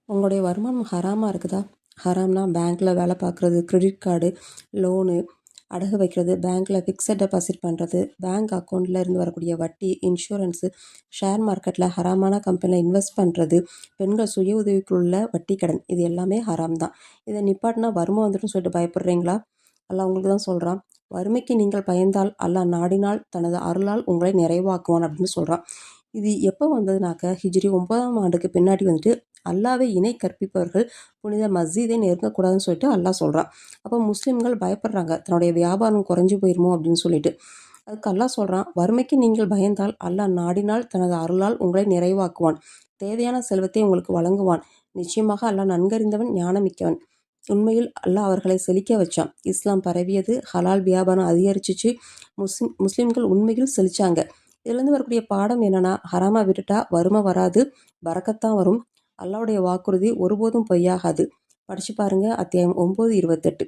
உங்களுடைய வருமானம் ஹராமாக இருக்குதா? ஹராம்னா பேங்க்கில் வேலை பார்க்குறது, கிரெடிட் கார்டு, லோனு, அடகு வைக்கிறது, பேங்க்கில் ஃபிக்ஸட் டெபாசிட் பண்ணுறது, பேங்க் அக்கௌண்ட்டில் இருந்து வரக்கூடிய வட்டி, இன்சூரன்ஸு, ஷேர் மார்க்கெட்டில் ஹராமான கம்பெனியில் இன்வெஸ்ட் பண்ணுறது, பெண்கள் சுய உதவிக்குள்ள வட்டி கடன், இது எல்லாமே ஹராம் தான். இதை நிப்பாட்டினா வறுமை வந்துட்டுன்னு சொல்லிட்டு பயப்படுறீங்களா? அல்லாஹ் உங்களுக்கு தான் சொல்கிறான், வறுமைக்கு நீங்கள் பயந்தால் அல்லாஹ் நாடினால் தனது அருளால் உங்களை நிறைவாக்குவான் அப்படின்னு சொல்கிறான். இது எப்போ வந்ததுனாக்க ஹிஜ்ரி 9ஆம் ஆண்டுக்கு பின்னாடி வந்துட்டு அல்லாவை இணை கற்பிப்பவர்கள் புனித மஸ்ஜிதை நெருங்கக்கூடாதுன்னு சொல்லிட்டு அல்லாஹ் சொல்கிறான். அப்போ முஸ்லீம்கள் பயப்படுறாங்க, தன்னுடைய வியாபாரம் குறைஞ்சி போயிருமோ அப்படின்னு சொல்லிட்டு. அதுக்கு அல்லாஹ் சொல்கிறான், வறுமைக்கு நீங்கள் பயந்தால் அல்லாஹ் நாடினால் தனது அருளால் உங்களை நிறைவாக்குவான், தேவையான செல்வத்தை உங்களுக்கு வழங்குவான். நிச்சயமாக அல்லாஹ் நன்கறிந்தவன், ஞானமிக்கவன். உண்மையில் அல்லாஹ் அவர்களை செழிக்க வச்சான். இஸ்லாம் பரவியது, ஹலால் வியாபாரம் அதிகரிச்சிச்சு, முஸ்லீம்கள் உண்மையில் செழிச்சாங்க. இதுலேருந்து வரக்கூடிய பாடம் என்னன்னா, ஹராமா விட்டுட்டா வறுமை வராது, பறக்கத்தான் வரும். அல்லாஹ்வுடைய வாக்குறுதி ஒருபோதும் பொய்யாகாது. படிச்சு பாருங்க, அத்தியாயம் 9:28.